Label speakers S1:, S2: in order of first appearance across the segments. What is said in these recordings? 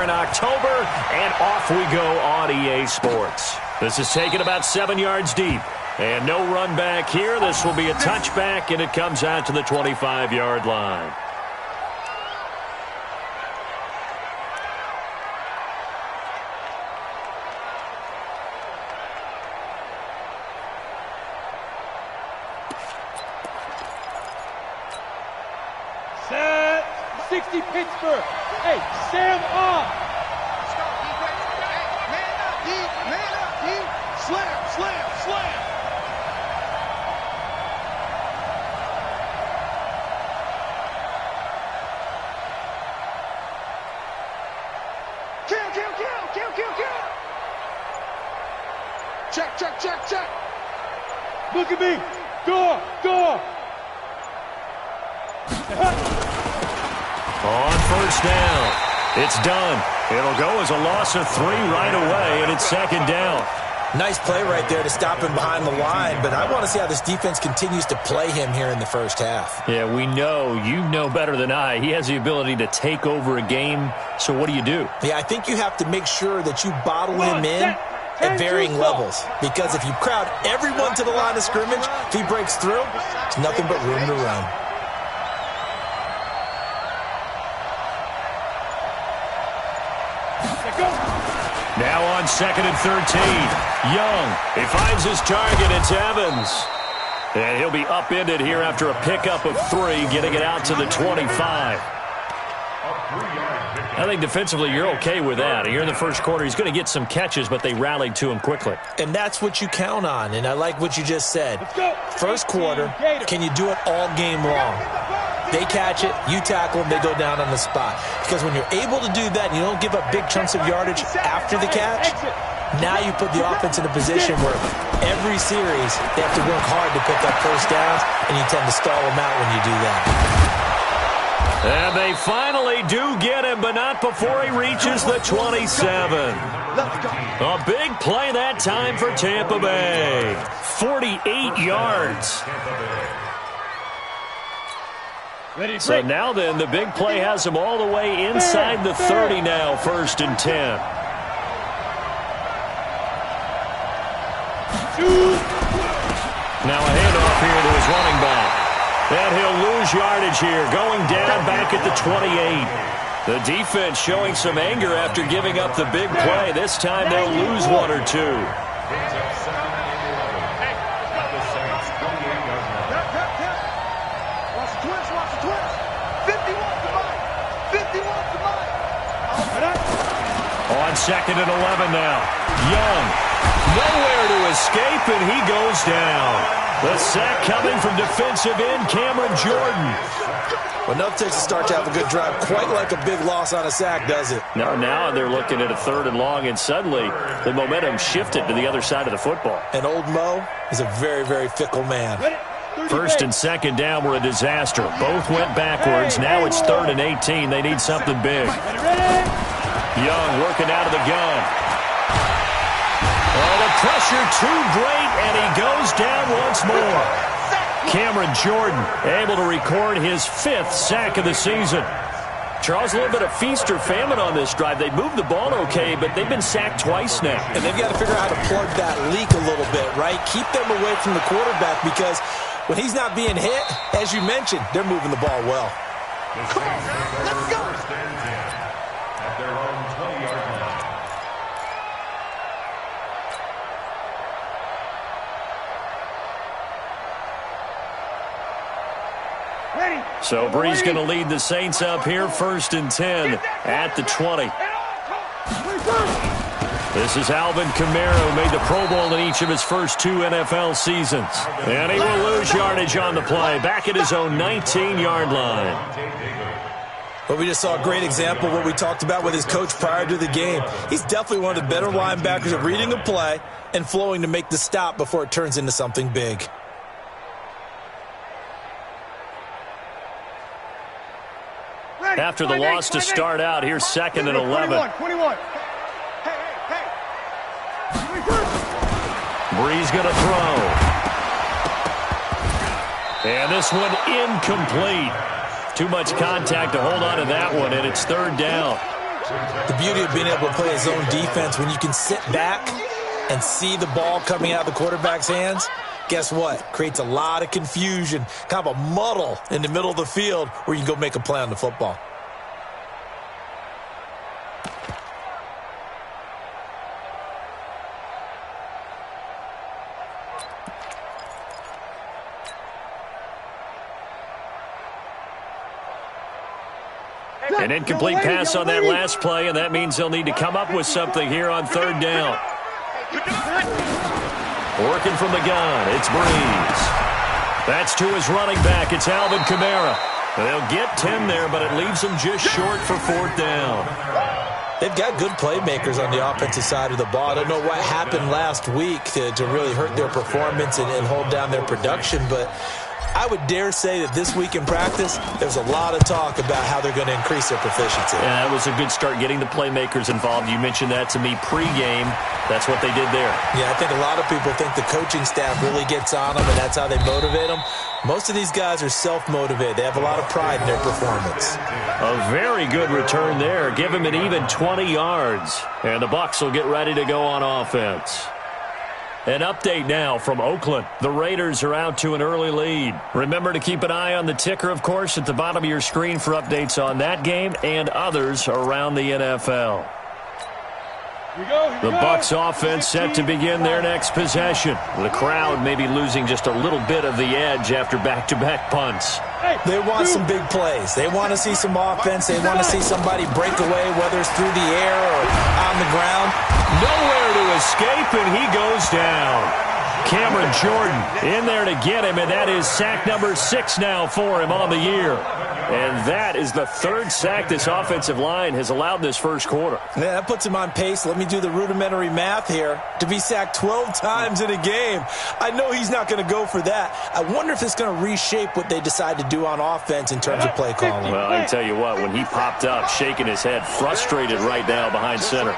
S1: in October, and off we go on EA Sports. This is taken about 7 yards deep. And no run back here. This will be a touchback, and it comes out to the 25-yard line.
S2: Set 60 Pittsburgh. Hey, Sam on. Man up, slam, slam, slam. Kill. Check. Look at me. Door.
S1: On first down. It's done. It'll go as a loss of 3 right away, and it's second down.
S3: Nice play right there to stop him behind the line, but I want to see how this defense continues to play him here in the first half.
S1: Yeah, we know. You know better than I. He has the ability to take over a game, so what do you do?
S3: Yeah, I think you have to make sure that you bottle him in at varying levels, because if you crowd everyone to the line of scrimmage, if he breaks through, it's nothing but room to run.
S1: Now on 2nd and 13. Young. He finds his target. It's Evans. And he'll be upended here after a pickup of 3, getting it out to the 25. I think defensively you're okay with that. Here in the first quarter, he's going to get some catches, but they rallied to him quickly.
S3: And that's what you count on, and I like what you just said. First quarter, can you do it all game long? They catch it, you tackle them, they go down on the spot. Because when you're able to do that and you don't give up big chunks of yardage after the catch, now you put the offense in a position where every series they have to work hard to pick up first downs, and you tend to stall them out when you do that.
S1: And they finally do get him, but not before he reaches the 27. A big play that time for Tampa Bay. 48 yards. So now then, the big play has him all the way inside the 30 now, 1st and 10. Now a handoff here to his running back. And he'll lose yardage here, going down back at the 28. The defense showing some anger after giving up the big play. This time they'll lose 1 or 2. On 2nd and 11 now. Young. Nowhere to escape, and he goes down. The sack coming from defensive end Cameron Jordan.
S3: Well, enough takes to start to have a good drive. Quite like a big loss on a sack, does it?
S1: Now they're looking at a 3rd and long, and suddenly the momentum shifted to the other side of the football.
S3: And old Mo is a very, very fickle man.
S1: 1st and 2nd down were a disaster. Both went backwards. Now it's 3rd and 18. They need something big. Young working out of the gun. Oh, the pressure too great, and he goes down once more. Cameron Jordan able to record his 5th sack of the season. Charles, a little bit of feast or famine on this drive. They moved the ball okay, but they've been sacked twice now.
S3: And they've got to figure out how to plug that leak a little bit, right? Keep them away from the quarterback, because when he's not being hit, as you mentioned, they're moving the ball well.
S2: Come on, let's go.
S4: At their own 20-yard line.
S1: So Bree's going to lead the Saints up here, 1st and 10 at the 20. This is Alvin Kamara, who made the Pro Bowl in each of his first 2 NFL seasons. And he will lose yardage on the play, back at his own 19-yard line.
S3: Well, we just saw a great example of what we talked about with his coach prior to the game. He's definitely one of the better linebackers at reading a play and flowing to make the stop before it turns into something big.
S1: After the loss to start out, here's 2nd and 11.
S2: 21.
S1: Bree's going to throw. And this one incomplete. Too much contact to hold on to that one, and it's 3rd down.
S3: The beauty of being able to play a zone defense, when you can sit back and see the ball coming out of the quarterback's hands, guess what? Creates a lot of confusion, kind of a muddle in the middle of the field where you can go make a play on the football.
S1: An incomplete pass on that last play, and that means they'll need to come up with something here on third down. Working from the gun, it's Breeze. That's to his running back. It's Alvin Kamara. They'll get 10 there, but it leaves them just short for fourth down.
S3: They've got good playmakers on the offensive side of the ball. I don't know what happened last week to really hurt their performance and hold down their production, but I would dare say that this week in practice, there's a lot of talk about how they're going to increase their proficiency.
S1: Yeah, that was a good start, getting the playmakers involved. You mentioned that to me pregame. That's what they did there.
S3: Yeah, I think a lot of people think the coaching staff really gets on them, and that's how they motivate them. Most of these guys are self-motivated. They have a lot of pride in their performance.
S1: A very good return there. Give him an even 20 yards. And the Bucs will get ready to go on offense. An update now from Oakland. The Raiders are out to an early lead. Remember to keep an eye on the ticker, of course, at the bottom of your screen for updates on that game and others around the NFL. The Bucs offense set to begin their next possession. The crowd may be losing just a little bit of the edge after back-to-back punts.
S3: They want some big plays. They want to see some offense. They want to see somebody break away, whether it's through the air or on the ground.
S1: Nowhere to escape, and he goes down. Cameron Jordan in there to get him, and that is sack number 6 now for him on the year. And that is the third sack this offensive line has allowed this first quarter.
S3: Yeah, that puts him on pace. Let me do the rudimentary math here. To be sacked 12 times in a game, I know he's not going to go for that. I wonder if it's going to reshape what they decide to do on offense in terms of play calling.
S1: Well, I can tell you what, when he popped up, shaking his head, frustrated right now behind center.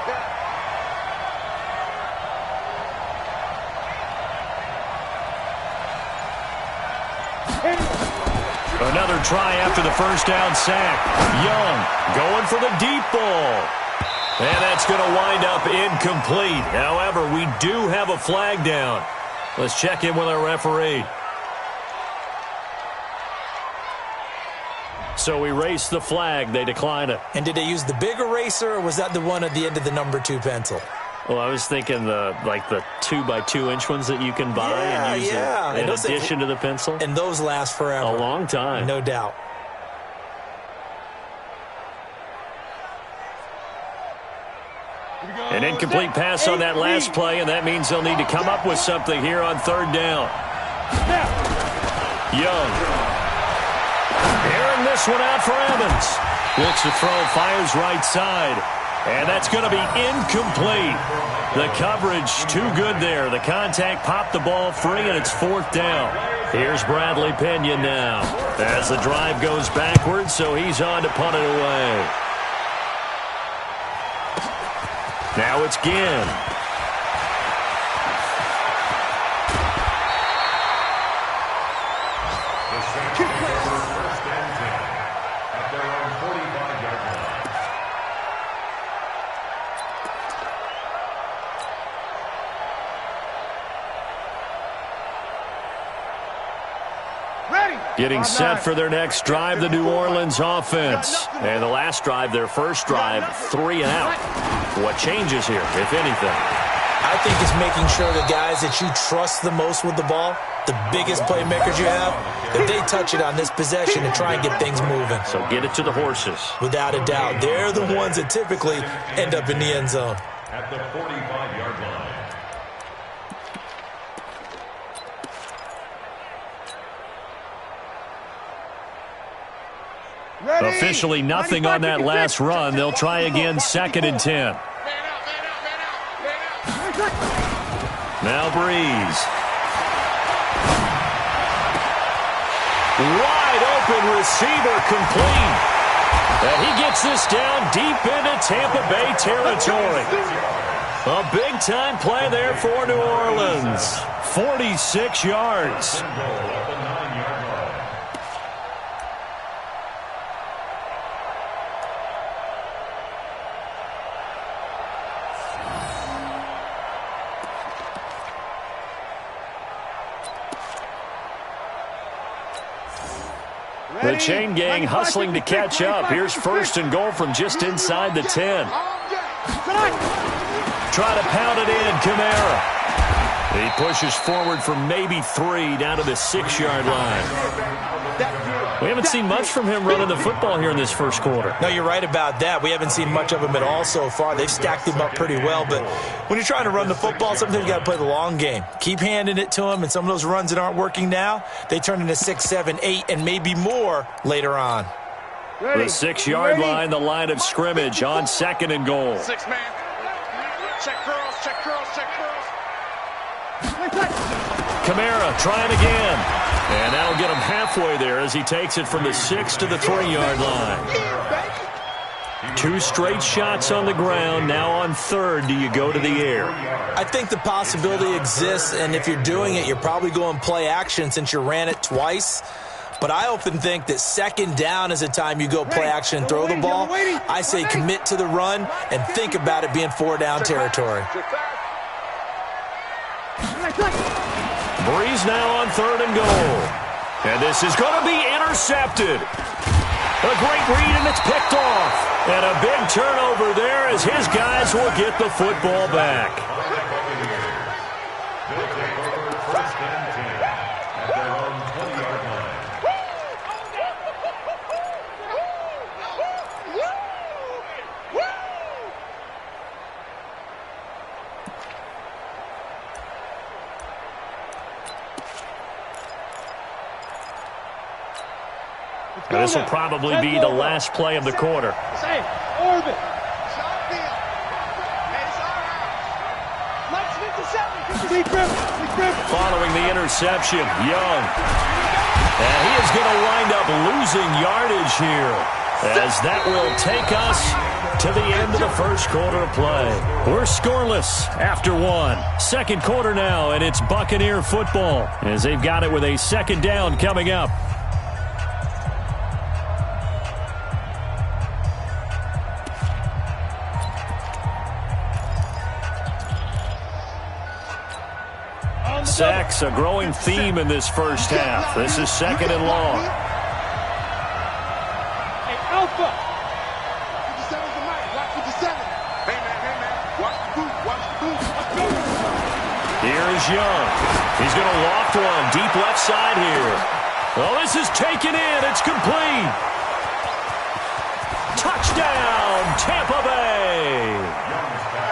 S1: Another try after the first down sack. Young going for the deep ball. And that's going to wind up incomplete. However, we do have a flag down. Let's check in with our referee. So we race the flag. They decline it.
S3: And did they use the big eraser, or was that the one at the end of the number 2 pencil?
S1: Well, I was thinking the 2x2-inch ones that you can buy and use in addition to the pencil.
S3: And those last forever.
S1: A long time.
S3: No doubt.
S1: An incomplete pass on that last play, and that means they'll need to come up with something here on third down. Young. Airing this one out for Evans. Looks to throw, fires right side. And that's going to be incomplete. The coverage too good there. The contact popped the ball free, and it's fourth down. Here's Bradley Pena now as the drive goes backwards, so he's on to punt it away. Now it's Ginn. Getting set for their next drive, the New Orleans offense. And the last drive, their first drive, 3 and out. What changes here, if anything?
S3: I think it's making sure the guys that you trust the most with the ball, the biggest playmakers you have, that they touch it on this possession and try and get things moving.
S1: So get it to the horses.
S3: Without a doubt. They're the ones that typically end up in the end zone.
S4: At the 45-yard line.
S1: Officially nothing on that last run. They'll try again, 2nd and 10. Now Breeze. Wide open receiver complete. And he gets this down deep into Tampa Bay territory. A big-time play there for New Orleans. 46 yards. The chain gang hustling to catch up. Here's first and goal from just inside the 10. Try to pound it in, Kamara. He pushes forward for maybe 3 down to the 6-yard line. We haven't seen much from him running the football here in this first quarter.
S3: No, you're right about that. We haven't seen much of him at all so far. They've stacked him up pretty well, but when you're trying to run the football, sometimes you got to play the long game. Keep handing it to him, and some of those runs that aren't working now, they turn into 6, 7, 8, and maybe more later on.
S1: The 6-yard line, the line of scrimmage on second and goal.
S2: 6-man. Check girls, check girls, check girls.
S1: Kamara trying again. And that'll get him halfway there as he takes it from the 6 to the 3-yard line. 2 straight shots on the ground. Now on third, do you go to the air?
S3: I think the possibility exists, and if you're doing it, you're probably going play action since you ran it twice. But I often think that second down is a time you go play action and throw the ball. I say commit to the run and think about it being 4-down territory.
S1: Breeze now on third and goal. And this is going to be intercepted. A great read, and it's picked off. And a big turnover there as his guys will get the football back. This will probably be the last play of the quarter. Following the interception, Young. And he is going to wind up losing yardage here, as that will take us to the end of the first quarter of play. We're scoreless after 1. Second quarter now, and it's Buccaneer football, as they've got it with a second down coming up. Sacks, a growing theme in this first half. This is second and long.
S2: Hey, Alpha. 57's the mic. Watch 57. Hey, man. Watch the boot. Watch the boot. Let's go.
S1: Here is Young. He's going to loft one deep left side here. Well, this is taken in. It's complete. Touchdown, Tampa Bay.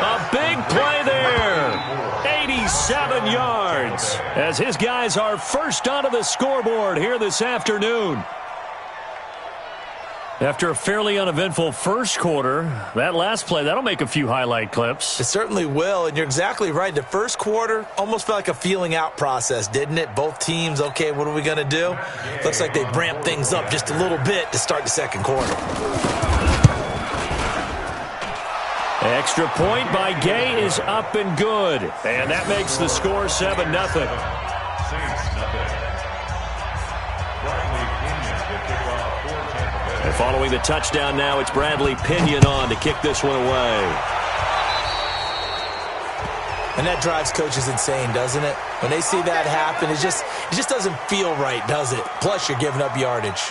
S1: A big play there. 87 yards as his guys are first onto the scoreboard here this afternoon. After a fairly uneventful first quarter, that last play, that'll make a few highlight clips.
S3: It certainly will, and you're exactly right. The first quarter almost felt like a feeling out process, didn't it? Both teams, okay, what are we going to do? Looks like they ramped things up just a little bit to start the second quarter.
S1: Extra point by Gay is up and good. And that makes the score 7-0. And following the touchdown now, it's Bradley Pinion on to kick this one away.
S3: And that drives coaches insane, doesn't it? When they see that happen, it just doesn't feel right, does it? Plus, you're giving up yardage.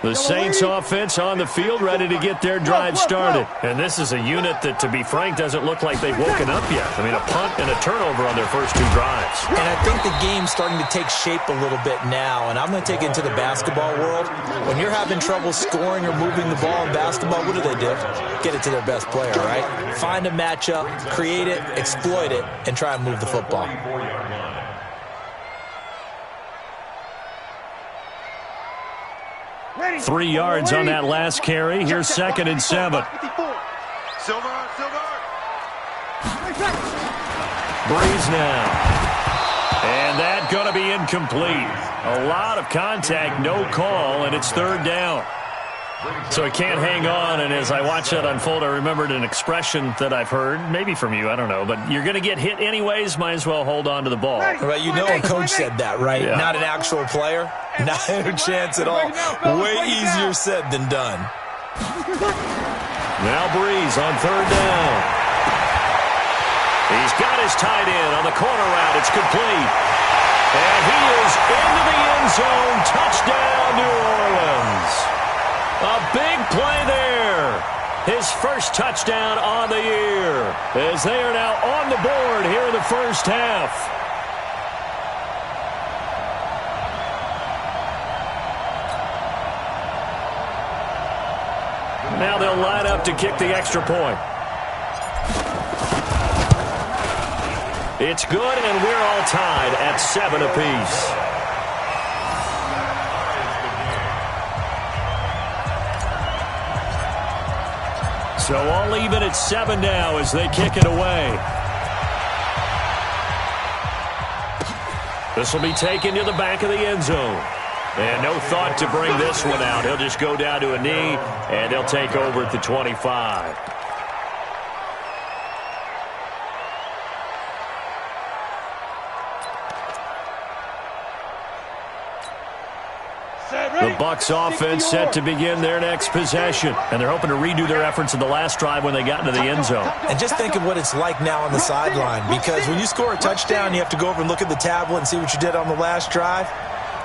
S1: The Saints offense on the field, ready to get their drive started. And this is a unit that, to be frank, doesn't look like they've woken up yet. I mean, a punt and a turnover on their first 2 drives.
S3: And I think the game's starting to take shape a little bit now. And I'm going to take it into the basketball world. When you're having trouble scoring or moving the ball in basketball, what do? Get it to their best player, right? Find a matchup, create it, exploit it, and try and move the football.
S1: 3 yards on that last carry. Here's second and 7. Breeze now. And that going to be incomplete. A lot of contact, no call, and it's third down. So he can't hang on, and as I watch that unfold, I remembered an expression that I've heard, maybe from you, I don't know, but you're going to get hit anyways, might as well hold on to the ball.
S3: Right, you know a coach said that, right?
S1: Yeah.
S3: Not an actual player. Not a chance at all. Way easier said than done.
S1: Now Breeze on third down. He's got his tight end on the corner route. It's complete. And he is into the end zone. Touchdown, New Orleans. A big play there. His first touchdown on the year, as they are now on the board here in the first half. Now they'll line up to kick the extra point. It's good, and we're all tied at 7 apiece. So all even at 7 now as they kick it away. This will be taken to the back of the end zone. And no thought to bring this one out. He'll just go down to a knee, and they'll take over at the 25. The Bucs offense set to begin their next possession, and they're hoping to redo their efforts in the last drive when they got into the end zone.
S3: And just think of what it's like now on the sideline, because when you score a touchdown, you have to go over and look at the tablet and see what you did on the last drive.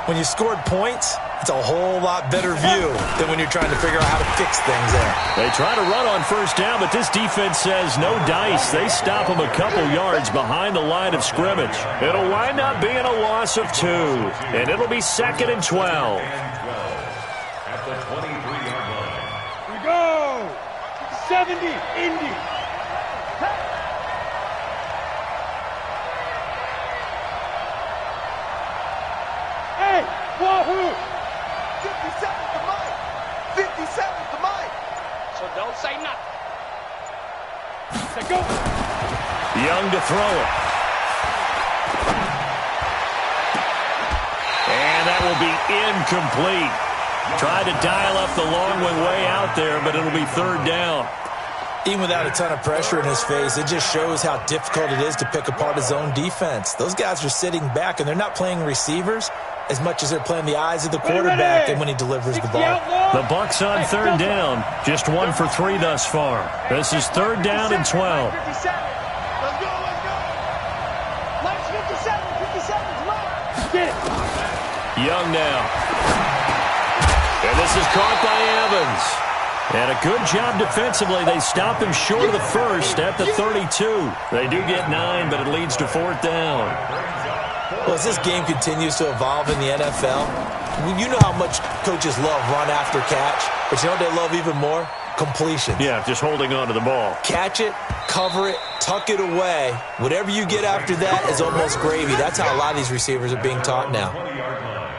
S3: When you scored points, it's a whole lot better view than when you're trying to figure out how to fix things there.
S1: They try to run on first down, but this defense says no dice. They stop them a couple yards behind the line of scrimmage. It'll wind up being a loss of 2, and it'll be 2nd and 12.
S4: At the 23-yard line.
S2: We go. 70, Indy. Hey, wahoo!
S5: 57's the mic. 57's the mic.
S2: So don't say nothing. Say go.
S1: Young to throw it. And that will be incomplete. Tried to dial up the long one way out there, but it'll be 3rd down.
S3: Even without a ton of pressure in his face, it just shows how difficult it is to pick apart his own defense. Those guys are sitting back, and they're not playing receivers as much as they're playing the eyes of the quarterback and when he delivers the ball.
S1: The Bucs on 3rd down, just 1 for 3 thus far. This is 3rd down and 12.
S5: 57. Let's go, let's go. Mike's 57's Mike.
S2: Get it.
S1: Young now. And this is caught by Evans. And a good job defensively. They stop him short of the first at the 32. They do get 9, but it leads to 4th down.
S3: Well, as this game continues to evolve in the NFL, you know how much coaches love run after catch, but you know what they love even more? Completion.
S1: Yeah, just holding on to the ball.
S3: Catch it, cover it, tuck it away. Whatever you get after that is almost gravy. That's how a lot of these receivers are being taught now.
S4: 20-yard line.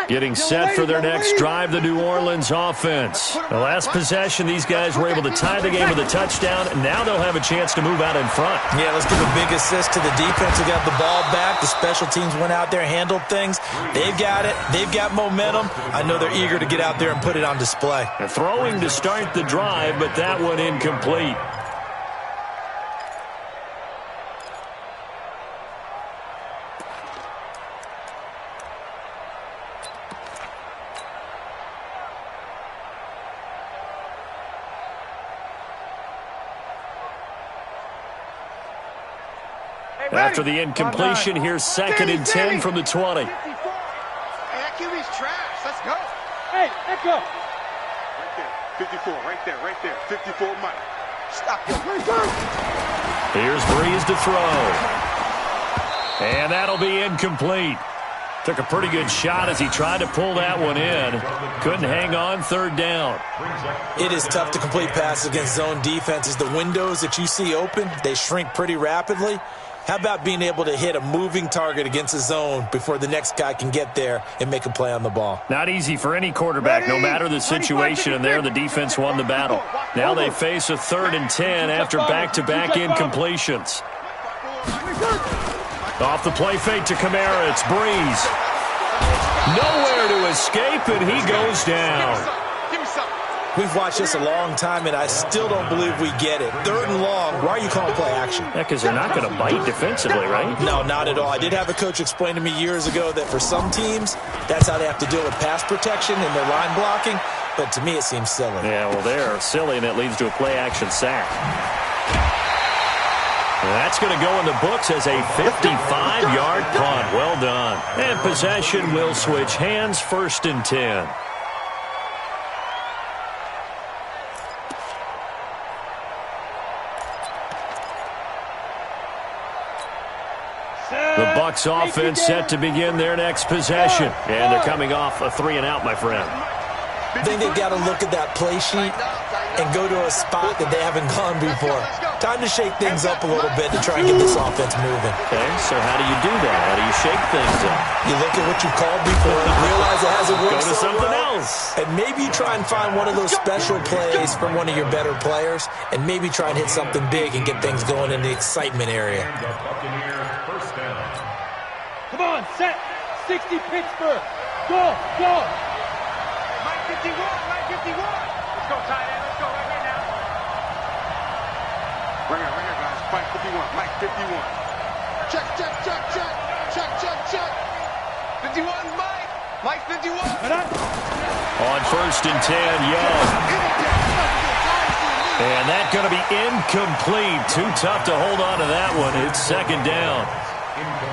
S1: Getting set for their next drive, the New Orleans offense. The last possession, these guys were able to tie the game with a touchdown, and now they'll have a chance to move out in front.
S3: Yeah, let's give a big assist to the defense who got the ball back. The special teams went out there, handled things. They've got it. They've got momentum. I know they're eager to get out there and put it on display.
S1: And throwing to start the drive, but that one incomplete. After the incompletion, here's 2nd and 10 from the 20.
S5: Hey, that QB's trash. Let's go.
S2: Hey, echo. Right there. 54, right there, right there. 54 Mike.
S5: Stop your
S1: Here's Breeze to throw. And that'll be incomplete. Took a pretty good shot as he tried to pull that one in. Couldn't hang on, 3rd down.
S3: It is tough to complete passes against zone defenses. The windows that you see open, they shrink pretty rapidly. How about being able to hit a moving target against a zone before the next guy can get there and make a play on the ball?
S1: Not easy for any quarterback, no matter the situation, and there the defense won the battle. Now they face a 3rd and 10 after back-to-back incompletions. Off the play fake to Kamara, it's Breeze. Nowhere to escape, and he goes down.
S3: We've watched this a long time, and I still don't believe we get it. 3rd and long, why are you calling play action?
S1: Yeah, because they're not going to bite defensively, right?
S3: No, not at all. I did have a coach explain to me years ago that for some teams, that's how they have to deal with pass protection and their line blocking, but to me it seems silly.
S1: Yeah, well, they're silly, and it leads to a play action sack. That's going to go in the books as a 55-yard punt. Well done. And possession will switch hands, 1st and 10. The Bucs offense set to begin their next possession. And they're coming off a 3-and-out, my friend.
S3: I think they've got to look at that play sheet and go to a spot that they haven't gone before. Time to shake things up a little bit to try and get this offense moving.
S1: Okay, so how do you do that? How do you shake things up?
S3: You look at what you've called before and realize it hasn't worked
S1: Go to
S3: so
S1: something
S3: well.
S1: else.
S3: And maybe you try and find one of those special plays from one of your better players and maybe try and hit something big and get things going in the excitement area.
S5: Come on, set. 60 Pittsburgh. Go, go. Mike 51, Mike 51. Let's go, tight end. Let's go right now.
S2: Right here, guys. Mike 51, Mike 51. Check, check, check, check. Check, check, check. 51, Mike. Mike 51.
S1: On 1st and 10, Young. And that's going to be incomplete. Too tough to hold on to that one. It's 2nd down.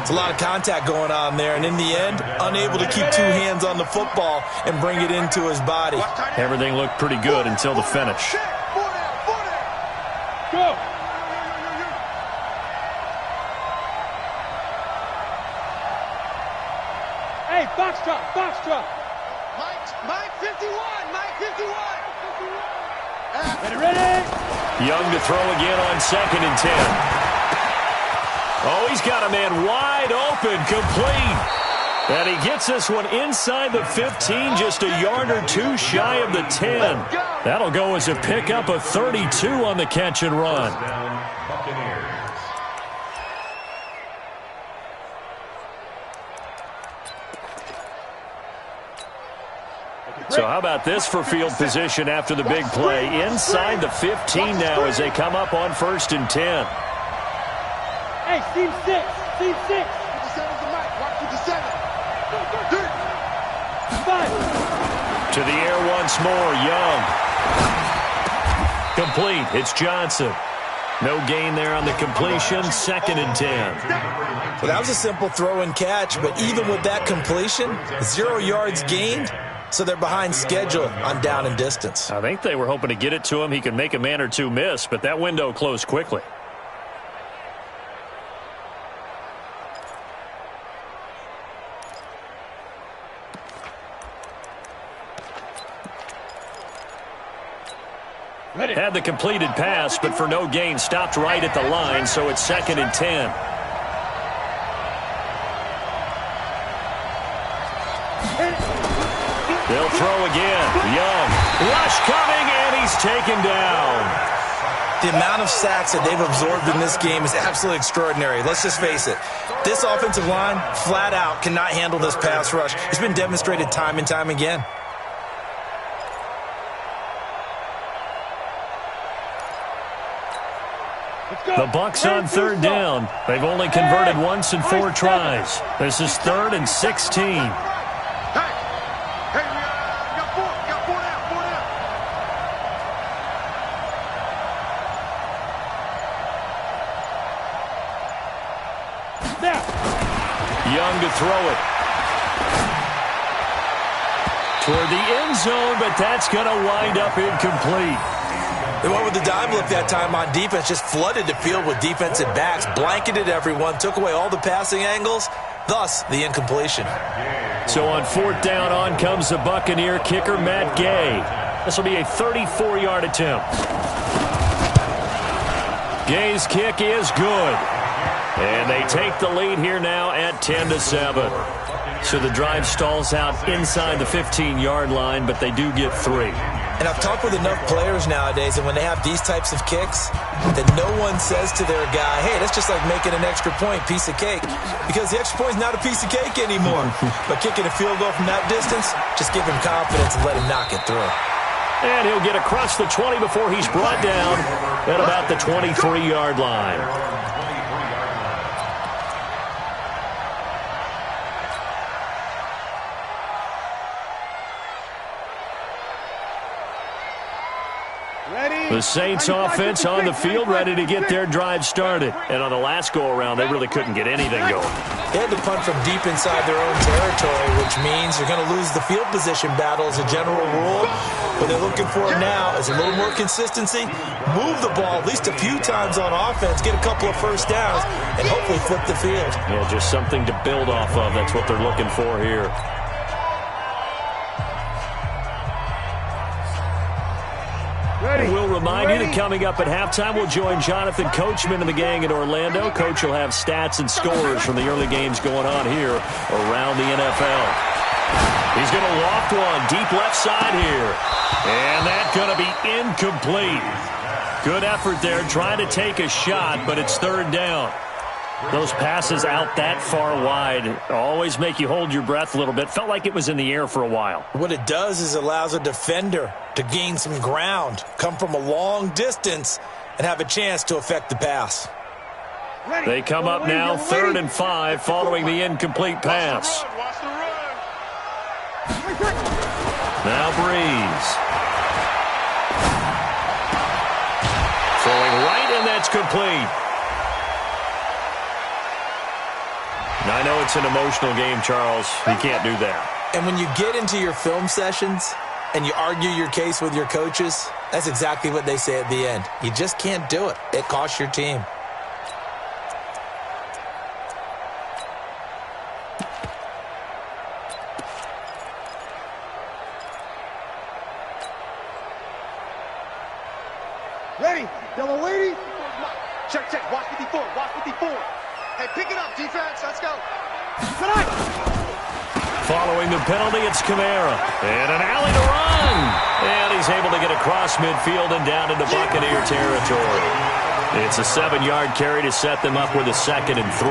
S3: It's a lot of contact going on there, and in the end, unable to keep 2 hands on the football and bring it into his body.
S1: Everything looked pretty good until the finish.
S5: Go. Hey, box drop, box drop.
S2: Mike 51, Mike 51.
S5: Ready?
S1: Young to throw again on 2nd and 10. Oh, he's got a man wide open, complete. And he gets this one inside the 15, just a yard or 2 shy of the 10. That'll go as a pickup of 32 on the catch and run. So how about this for field position after the big play? Inside the 15 now as they come up on 1st and 10.
S5: Hey, team 6, team 6.
S2: 57's the mic. Watch 57.
S5: 5.
S1: To the air once more, Young. Complete. It's Johnson. No gain there on the completion. 2nd and 10.
S3: Well, that was a simple throw and catch, but even with that completion, 0 yards gained, so they're behind schedule on down and distance.
S1: I think they were hoping to get it to him. He could make a man or 2 miss, but that window closed quickly. Had the completed pass, but for no gain, stopped right at the line, so it's 2nd and 10. They'll throw again. Young. Rush coming, and he's taken down.
S3: The amount of sacks that they've absorbed in this game is absolutely extraordinary. Let's just face it. This offensive line, flat out, cannot handle this pass rush. It's been demonstrated time and time again.
S1: The Bucs on 3rd down. They've only converted once in 4 tries. This is 3rd and 16.
S2: Hey, we got 4 down, 4 down.
S1: Young to throw it. Toward the end zone, but that's going to wind up incomplete.
S3: They went with the dime look that time on defense, just flooded the field with defensive backs, blanketed everyone, took away all the passing angles, thus the incompletion.
S1: So on 4th down, on comes the Buccaneer kicker, Matt Gay. This will be a 34-yard attempt. Gay's kick is good. And they take the lead here now at 10-7. So the drive stalls out inside the 15-yard line, but they do get 3.
S3: And I've talked with enough players nowadays, and when they have these types of kicks, that no one says to their guy, hey, that's just like making an extra point, piece of cake. Because the extra point is not a piece of cake anymore. But kicking a field goal from that distance, just give him confidence and let him knock it through.
S1: And he'll get across the 20 before he's brought down at about the 23-yard line. The Saints offense on the field, ready to get their drive started. And on the last go-around, they really couldn't get anything going.
S3: They had to punt from deep inside their own territory, which means you're going to lose the field position battle as a general rule. What they're looking for now is a little more consistency, move the ball at least a few times on offense, get a couple of first downs, and hopefully flip the field.
S1: Yeah, just something to build off of. That's what they're looking for here. We'll remind you that coming up at halftime, we'll join Jonathan Coachman and the gang in Orlando. Coach will have stats and scores from the early games going on here around the NFL. He's going to loft one deep left side here. And that's going to be incomplete. Good effort there trying to take a shot, but it's third down. Those passes out that far wide always make you hold your breath a little bit. Felt like it was in the air for a while. What it does is allows a defender to gain some ground, come from a long distance, and have a chance to affect the pass. They come up now, 3rd and 5, following the incomplete pass. Now Breeze. Throwing right, and that's complete. Now, I know it's an emotional game, Charles. You can't do that. And when you get into your film sessions and you argue your case with your coaches, that's exactly what they say at the end. You just can't do it. It costs your team.
S5: Ready, yellow lady. Check, check, watch 54, watch 54. Hey, pick it up, defense. Let's go. Tonight.
S1: Following the penalty, it's Kamara. And an alley to run. And he's able to get across midfield and down into Buccaneer territory. It's a 7-yard carry to set them up with a 2nd and 3.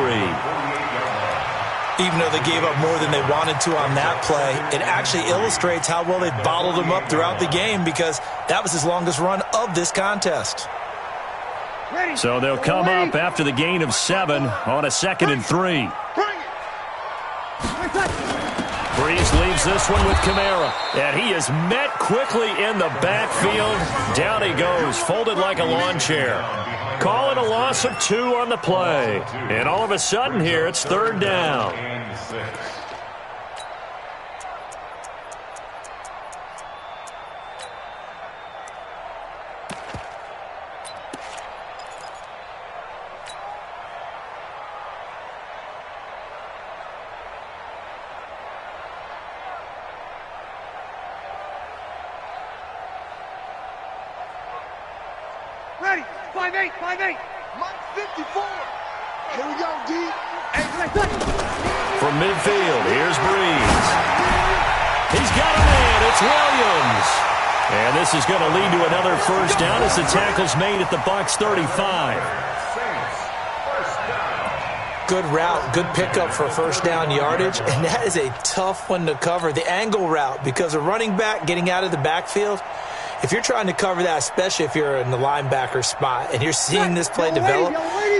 S1: Even though they gave up more than they wanted to on that play, it actually illustrates how well they bottled them up throughout the game because that was his longest run of this contest. So they'll come up after the gain of 7 on a 2nd and 3. Breeze leaves this one with Kamara. And he is met quickly in the backfield. Down he goes, folded like a lawn chair. Calling a loss of 2 on the play. And all of a sudden here, it's 3rd down.
S5: Ready, 5-8, 5-8. Mike 54. Here we go, D.
S1: From midfield, here's Breeze. He's got a man. It's Williams. And this is going to lead to another first down as the tackle's made at the Bucs 35. Good route, good pickup for first down yardage, and that is a tough one to cover, the angle route, because a running back getting out of the backfield, if you're trying to cover that, especially if you're in the linebacker spot and you're seeing this play develop,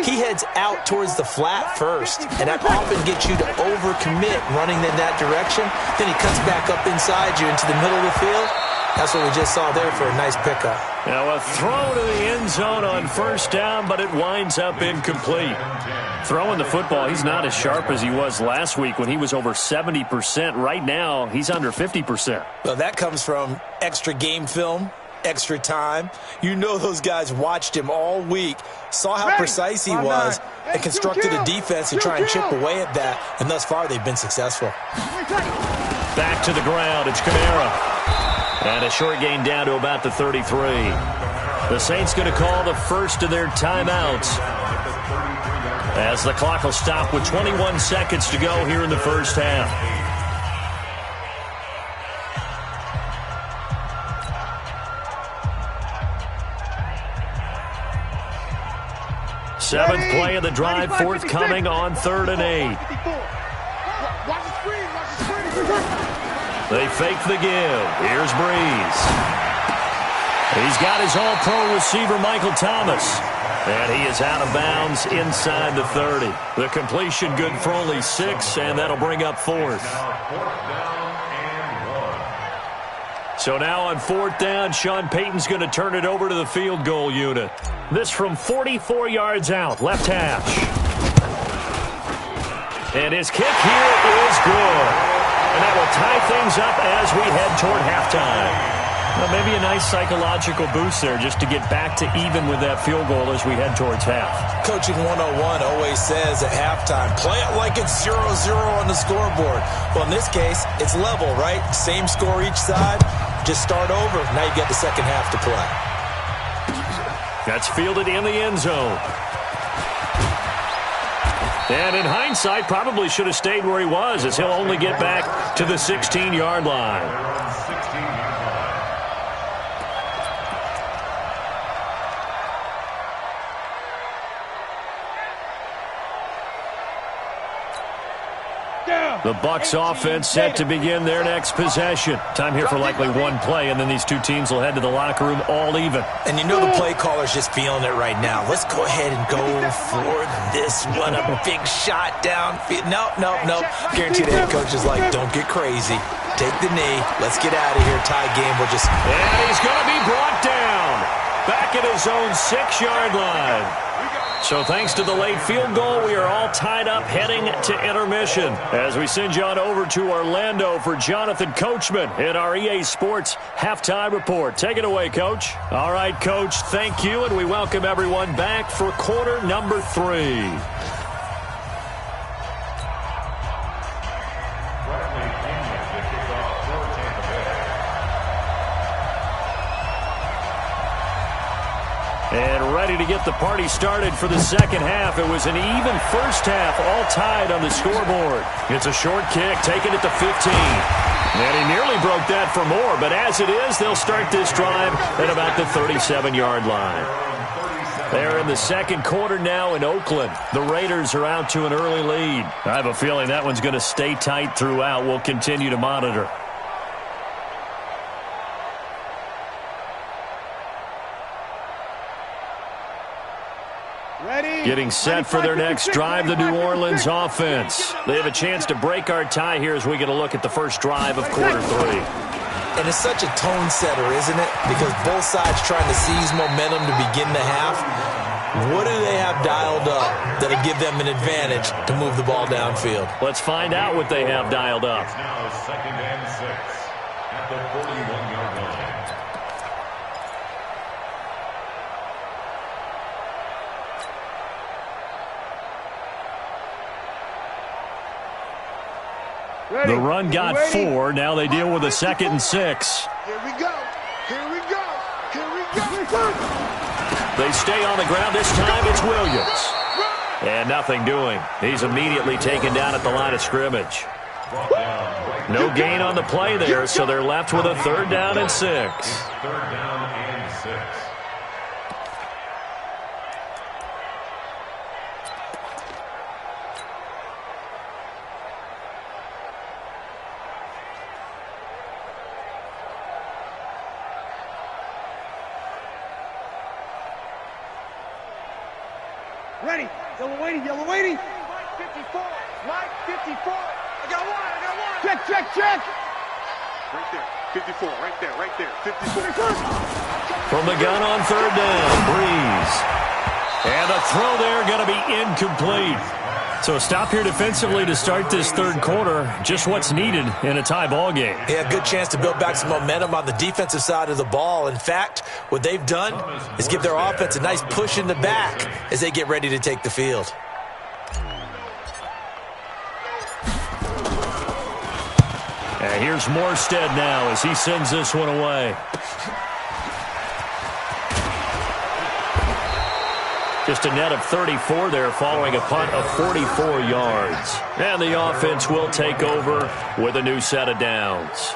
S1: he heads out towards the flat first, and that often gets you to overcommit running in that direction. Then he cuts back up inside you into the middle of the field. That's what we just saw there for a nice pickup. Now a throw to the end zone on first down, but it winds up incomplete. Throwing the football, he's not as sharp as he was last week when he was over 70%. Right now, he's under 50%. Well, that comes from extra game film, extra time. You know those guys watched him all week, saw how precise he was, and constructed a defense to try and chip away at that, and thus far they've been successful. Back to the ground, it's Kamara. And a short gain down to about the 33. The Saints going to call the first of their timeouts. as the clock will stop with 21 seconds to go here in the first half. Seventh play of the drive forthcoming on 3rd and 8. They fake the give. Here's Breeze. He's got his all-pro receiver, Michael Thomas. And he is out of bounds inside the 30. The completion good for only 6, and that'll bring up 4th. So now on 4th down, Sean Payton's going to turn it over to the field goal unit. This from 44 yards out, left hash. And his kick here is good. And that will tie things up as we head toward halftime. Well, maybe a nice psychological boost there just to get back to even with that field goal as we head towards half.
S3: Coaching 101 always says at halftime, play it like it's 0-0 on the scoreboard. Well, in this case, it's level, right? Same score each side. Just start over. Now you get the second half to play.
S1: That's fielded in the end zone. And in hindsight, probably should have stayed where he was, as he'll only get back to the 16-yard line. The Bucs offense set to begin their next possession. Time here for likely one play, and then these two teams will head to the locker room all even.
S3: And you know the play caller's just feeling it right now. Let's go ahead and go for this one. A big shot downfield. Nope. Guarantee the head coach is like, don't get crazy. Take the knee. Let's get out of here. Tie game. We'll just...
S1: And he's going to be brought down. Back at his own 6-yard line. So thanks to the late field goal, we are all tied up heading to intermission as we send you on over to Orlando for Jonathan Coachman in our EA Sports Halftime Report. Take it away, Coach. All right, Coach, thank you, and we welcome everyone back for quarter number 3. And ready to get the party started for the second half. It was an even first half, all tied on the scoreboard. It's a short kick, taken at the 15. And he nearly broke that for more, but as it is, they'll start this drive at about the 37-yard line. They're in the second quarter now in Oakland. The Raiders are out to an early lead. I have a feeling that one's going to stay tight throughout. We'll continue to monitor. Getting set for their next drive, the New Orleans offense. They have a chance to break our tie here as we get a look at the first drive of quarter 3.
S3: And it's such a tone setter, isn't it? Because both sides trying to seize momentum to begin the half. What do they have dialed up that'll give them an advantage to move the ball downfield?
S1: Let's find out what they have dialed up.
S4: It's now 2nd and 6 at the 41-yard line.
S1: The run got 4. Now they deal with a 2nd and 6.
S2: Here we go.
S1: They stay on the ground. This time it's Williams. And nothing doing. He's immediately taken down at the line of scrimmage. No gain on the play there, so they're left with a 3rd down and 6.
S4: 3rd down and 6.
S5: Ready. Yellow waiting. Mike 54. I got one. Check.
S2: Right there. 54. Right there. 54.
S1: From the gun on 3rd down, Breeze. And the throw there going to be incomplete. So a stop here defensively to start this 3rd quarter. Just what's needed in a tie ball game.
S3: Yeah, good chance to build back some momentum on the defensive side of the ball. In fact, what they've done is give their offense a nice push in the back as they get ready to take the field.
S1: And here's Morstead now as he sends this one away. Just a net of 34 there following a punt of 44 yards. And the offense will take over with a new set of downs.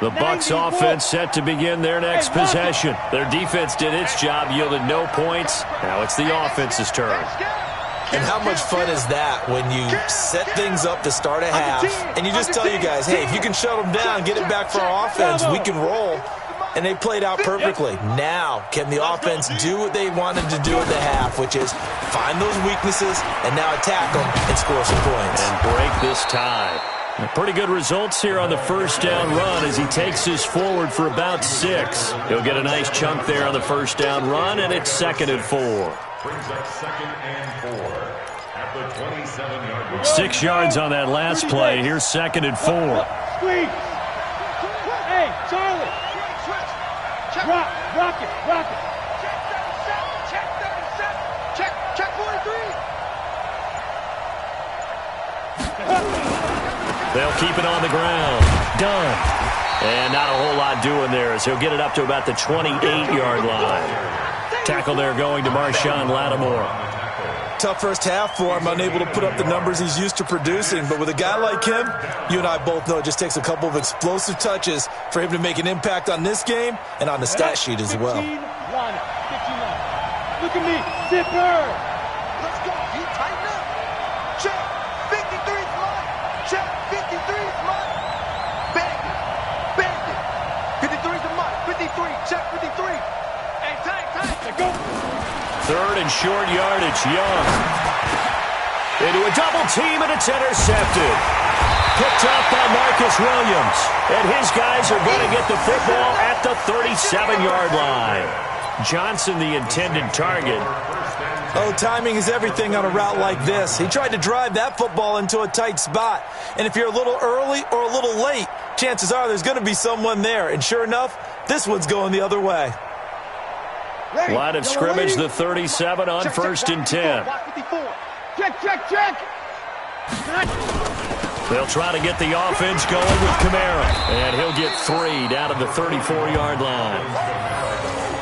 S1: The Bucs offense set to begin their next possession. Their defense did its job, yielded no points. Now it's the offense's turn.
S3: And how much fun is that when you set things up to start a half and you just tell you guys, hey, if you can shut them down, get it back for our offense, we can roll. And they played out perfectly. Now, can the offense do what they wanted to do at the half, which is find those weaknesses and now attack them and score some points.
S1: And break this tie. Pretty good results here on the first down run as he takes this forward for about 6. He'll get a nice chunk there on the first down run, and it's 2nd and 4.
S4: Brings up 2nd and 4 at the 27-yard line.
S1: 6 yards on that last play. Here's 2nd and 4.
S5: Squeeze. Hey, Charlie. Rock it. Check 43.
S1: They'll keep it on the ground. Done. And not a whole lot doing there as he'll get it up to about the 28-yard line. Tackle there going to Marshawn Lattimore.
S3: Tough first half for him, unable to put up the numbers he's used to producing. But with a guy like him, you and I both know it just takes a couple of explosive touches for him to make an impact on this game and on the stat sheet as well.
S5: 15-1. Look at me. Zipper.
S2: Let's go. You tighten up. Check. 53's mine. Check. 53's mine. Bang it. 53's a mine. 53. Check 53. Hey, tight.
S5: Go.
S1: 3rd and short yardage. Young. Into a double team, and it's intercepted. Picked up by Marcus Williams. And his guys are going to get the football at the 37-yard line. Johnson, the intended target.
S3: Oh, timing is everything on a route like this. He tried to drive that football into a tight spot. And if you're a little early or a little late, chances are there's going to be someone there. And sure enough, this one's going the other way.
S1: Line of scrimmage, the 37 on 1st and 10.
S5: Check.
S1: They'll try to get the offense going with Kamara. And he'll get 3 down to the 34-yard line.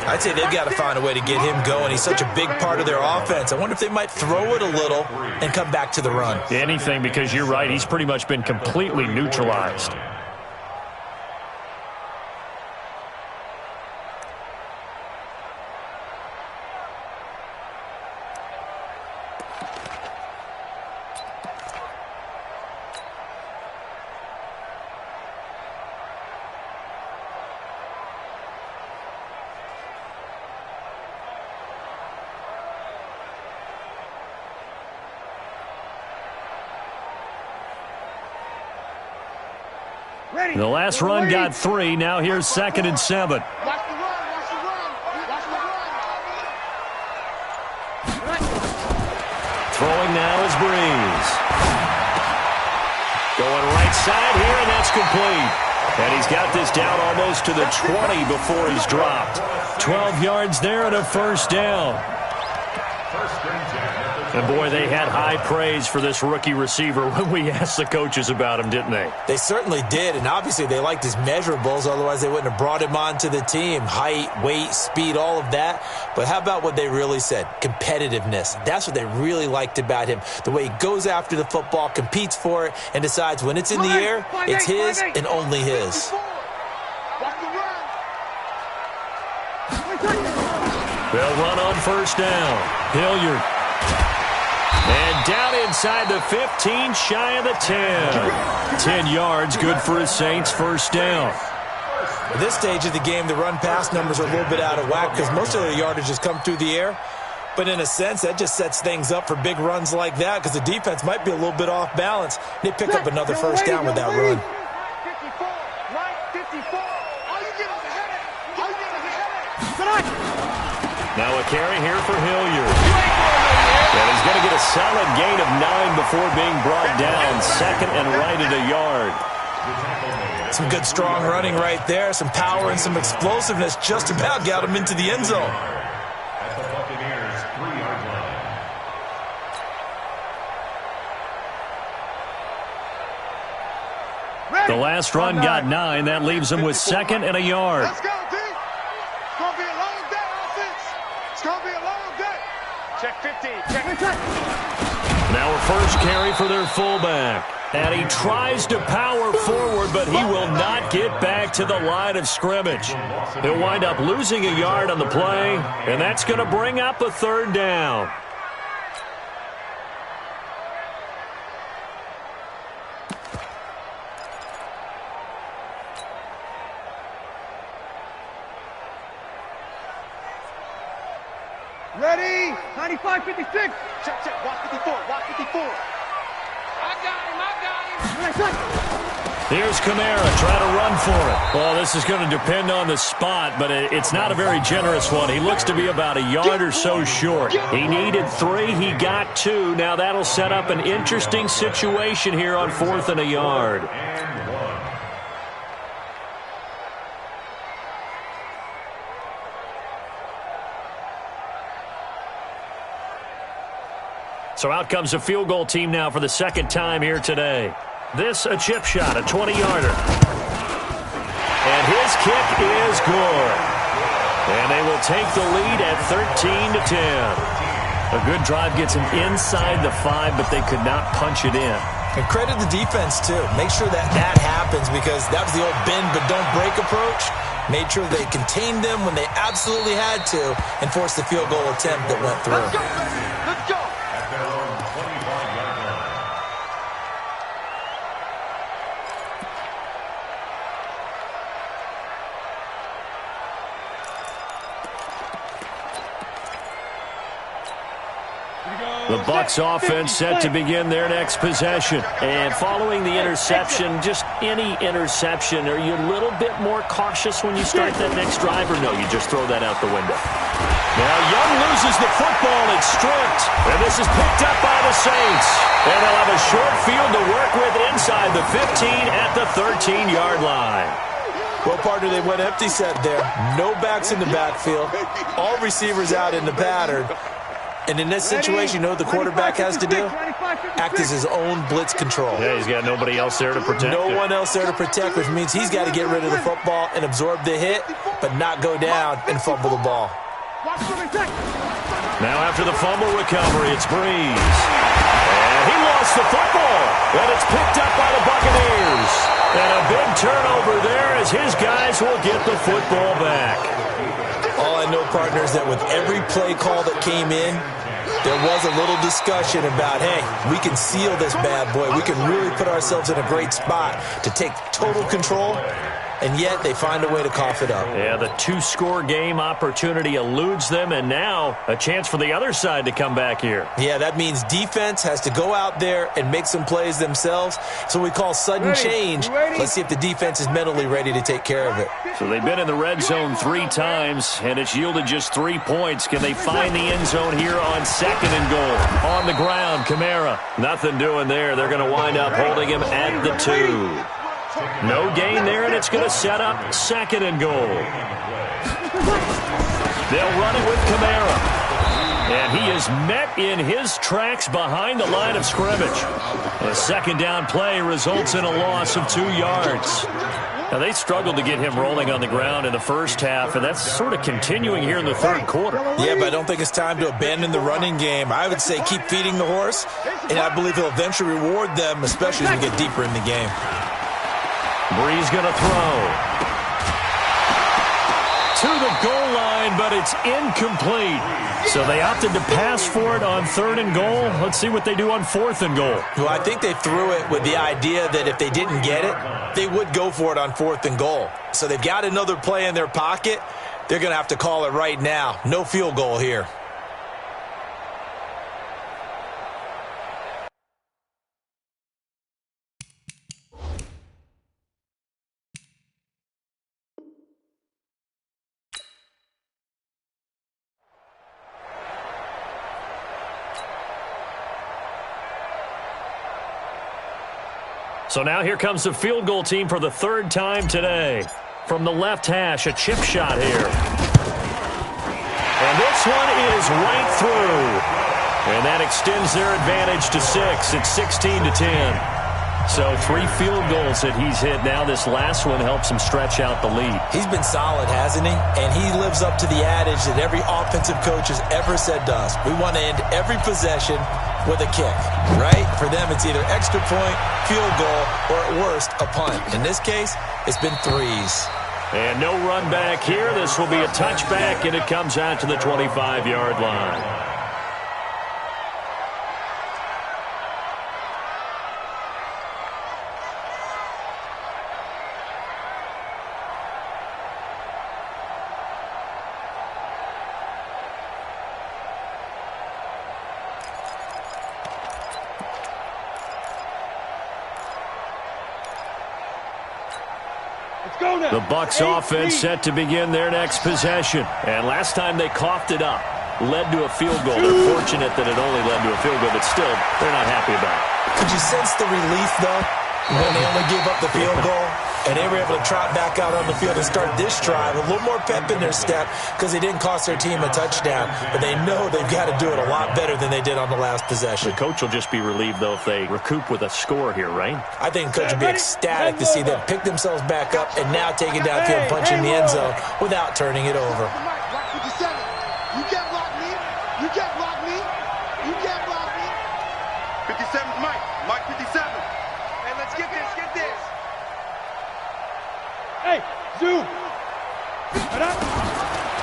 S3: I'd say they've got to find a way to get him going. He's such a big part of their offense. I wonder if they might throw it a little and come back to the run.
S1: Anything, because you're right. He's pretty much been completely neutralized. The last run got 3. Now here's 2nd and 7. Throwing now is Breeze. Going right side here, and that's complete. And he's got this down almost to the 20 before he's dropped. 12 yards there and a first down. And, boy, they had high praise for this rookie receiver when we asked the coaches about him, didn't they?
S3: They certainly did, and obviously they liked his measurables. Otherwise, they wouldn't have brought him onto the team. Height, weight, speed, all of that. But how about what they really said? Competitiveness. That's what they really liked about him. The way he goes after the football, competes for it, and decides when it's in the air, it's his and only his.
S1: They'll run on first down. Hilliard. And down inside the 15, shy of the 10. 10 yards, good for his Saints, first down.
S3: At this stage of the game, the run-pass numbers are a little bit out of whack because most of the yardage has come through the air. But in a sense, that just sets things up for big runs like that because the defense might be a little bit off balance. They pick up another first down with that run.
S2: 54, right, 54. All you get is a headache.
S1: Now a carry here for Hilliard. And he's going to get a solid gain of 9 before being brought down. 2nd and right at a yard.
S3: Some good strong running right there. Some power and some explosiveness just about got him into the end zone.
S4: At the Buccaneers' 3-yard line.
S1: The The last run got 9. That leaves them with 2nd and a yard.
S2: Let's go, D. It's going to be a long day, offense. It's going to be a long day.
S5: Check 15. Check 15.
S1: Now a first carry for their fullback. And he tries to power forward, but he will not get back to the line of scrimmage. He'll wind up losing a yard on the play, and that's going to bring up a 3rd down.
S5: Ready? 95, 56.
S2: Check. Watch 54. Watch 54.
S5: I got him.
S1: Here's Kamara trying to run for it. Well, this is going to depend on the spot, but it's not a very generous one. He looks to be about a yard or so short. He needed 3. He got 2. Now that'll set up an interesting situation here on 4th and a yard. So out comes a field goal team now for the 2nd time here today. This a chip shot, a 20-yarder. And his kick is good. And they will take the lead at 13-10. A good drive gets them inside the 5, but they could not punch it in.
S3: And credit the defense, too. Make sure that happens, because that was the old bend but don't break approach. Made sure they contained them when they absolutely had to and forced the field goal attempt that went through.
S2: Let's go, baby. Let's go.
S4: At their own 25-yard line.
S1: The Bucs offense set to begin their next possession. And following the interception, just any interception, are you a little bit more cautious when you start that next drive, or no, you just throw that out the window? Now Young loses the football. It's stripped. And this is picked up by the Saints. And they'll have a short field to work with inside the 15 at the 13-yard line.
S3: Well, partner, they went empty set there. No backs in the backfield. All receivers out in the pattern. And in this situation, you know what the quarterback has to do? Act as his own blitz control.
S1: Yeah, he's got nobody else there to protect
S3: No
S1: him.
S3: one else there to protect, which means he's got to get rid of the football and absorb the hit, but not go down and fumble the ball.
S1: Now after the fumble recovery, it's Breeze. And he lost the football. And it's picked up by the Buccaneers. And a big turnover there as his guys will get the football back.
S3: All I know, partner, is that with every play call that came in, there was a little discussion about, hey, we can seal this bad boy. We can really put ourselves in a great spot to take total control, and yet they find a way to cough it up.
S1: Yeah, the 2-score game opportunity eludes them, and now a chance for the other side to come back here.
S3: Yeah, that means defense has to go out there and make some plays themselves. So we call sudden change. Let's see if the defense is mentally ready to take care of it.
S1: So they've been in the red zone 3 times, and it's yielded just 3 points. Can they find the end zone here on 2nd and goal? On the ground, Kamara. Nothing doing there. They're going to wind up holding him at the 2. No gain there, and it's going to set up 2nd and goal. They'll run it with Kamara. And he is met in his tracks behind the line of scrimmage. A 2nd down play results in a loss of 2 yards. Now, they struggled to get him rolling on the ground in the first half, and that's sort of continuing here in the 3rd quarter.
S3: Yeah, but I don't think it's time to abandon the running game. I would say keep feeding the horse, and I believe he'll eventually reward them, especially as we get deeper in the game.
S1: Breeze going to throw. To the goal line, but it's incomplete. So they opted to pass for it on 3rd and goal. Let's see what they do on 4th and goal.
S3: Well, I think they threw it with the idea that if they didn't get it, they would go for it on 4th and goal. So they've got another play in their pocket. They're going to have to call it right now. No field goal here.
S1: So now here comes the field goal team for the 3rd time today. From the left hash, a chip shot here. And this one is right through. And that extends their advantage to 6. It's 16-10. So 3 field goals that he's hit now. This last one helps him stretch out the lead.
S3: He's been solid, hasn't he? And he lives up to the adage that every offensive coach has ever said to us. We want to end every possession with a kick, right? For them, it's either extra point, field goal, or at worst, a punt. In this case, it's been 3s.
S1: And no run back here. This will be a touchback, and it comes out to the 25-yard line. The Bucs offense set to begin their next possession. And last time they coughed it up, led to a field goal. They're fortunate that it only led to a field goal, but still, they're not happy about it.
S3: Could you sense the relief, though, when they only gave up the field goal? And they were able to trot back out on the field and start this drive. A little more pep in their step because they didn't cost their team a touchdown. But they know they've got to do it a lot better than they did on the last possession.
S1: The coach will just be relieved, though, if they recoup with a score here, right?
S3: I think the coach will be ecstatic to see them pick themselves back up and now take it downfield, punching the end zone without turning it over.
S2: You can't block me. You can't block me. You can't block me. 57's Mike. Mike 57. Hey, let's get this. Get this.
S5: Hey, zoom.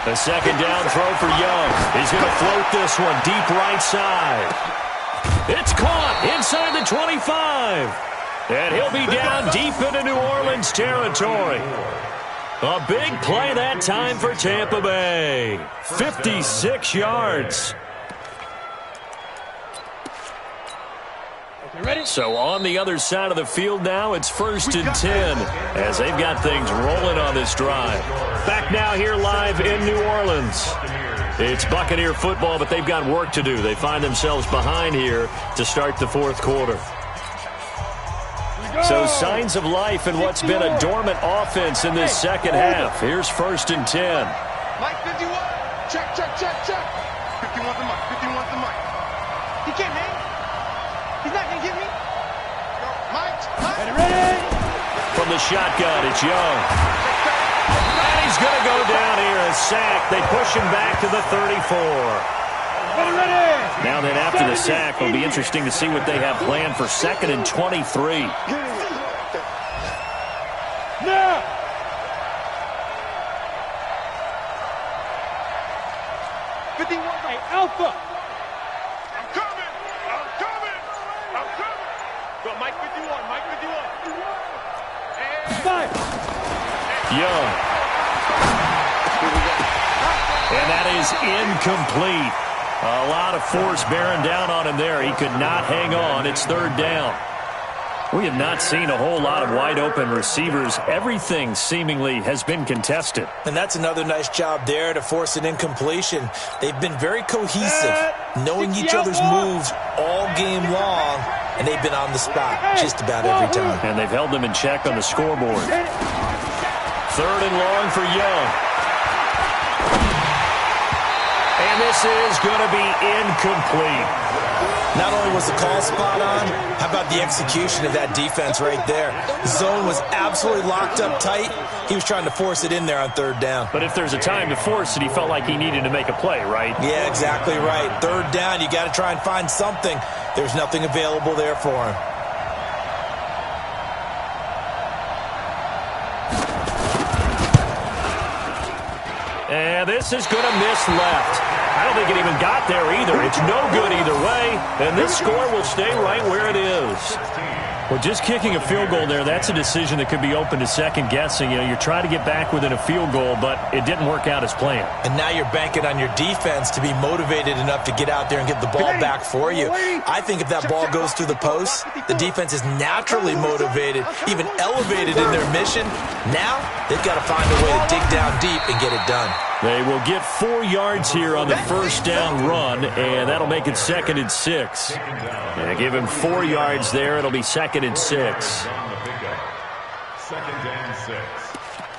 S1: The second down throw for Young. He's going to float this one deep right side. It's caught inside the 25. And he'll be down deep into New Orleans territory. A big play that time for Tampa Bay. 56 yards. So on the other side of the field now, it's 1st and 10 as they've got things rolling on this drive. Back now here live in New Orleans. It's Buccaneer football, but they've got work to do. They find themselves behind here to start the 4th quarter. So signs of life in what's been a dormant offense in this second half. Here's 1st and 10.
S2: Mike 51. Check, check, check, check. 51's the Mike. 51's the Mike. He can't hang. He's not going to get me. Mike.
S5: Ready?
S1: From the shotgun, it's Young. And he's going to go down here. A sack. They push him back to the 34.
S5: Ready.
S1: Now then, after the sack, it'll be interesting to see what they have planned for 2nd and 23.
S5: Now. Hey, Alpha.
S2: I'm coming. I'm coming. I'm coming. Go, Mike 51. Mike 51.
S5: Five.
S1: Young. And that is incomplete. A lot of force bearing down on him there. He could not hang on. It's 3rd down. We have not seen a whole lot of wide-open receivers. Everything seemingly has been contested.
S3: And that's another nice job there to force an incompletion. They've been very cohesive, knowing each other's moves all game long, and they've been on the spot just about every time.
S1: And they've held them in check on the scoreboard. 3rd and long for Young. And this is going to be incomplete.
S3: Not only was the call spot on, how about the execution of that defense right there? The zone was absolutely locked up tight. He was trying to force it in there on 3rd down.
S1: But if there's a time to force it, he felt like he needed to make a play, right?
S3: Yeah, exactly right. 3rd down, you got to try and find something. There's nothing available there for him.
S1: And this is going to miss left. I don't think it even got there either. It's no good either way. And this score will stay right where it is. Well, just kicking a field goal there, that's a decision that could be open to second guessing. You know, you're trying to get back within a field goal, but it didn't work out as planned.
S3: And now you're banking on your defense to be motivated enough to get out there and get the ball back for you. I think if that ball goes through the post, the defense is naturally motivated, even elevated in their mission. Now they've got to find a way to dig down deep and get it done.
S1: They will get 4 yards here on the 1st down run, and that'll make it 2nd and 6. Yeah, give him 4 yards there. It'll be 2nd and 6.
S4: 2nd and 6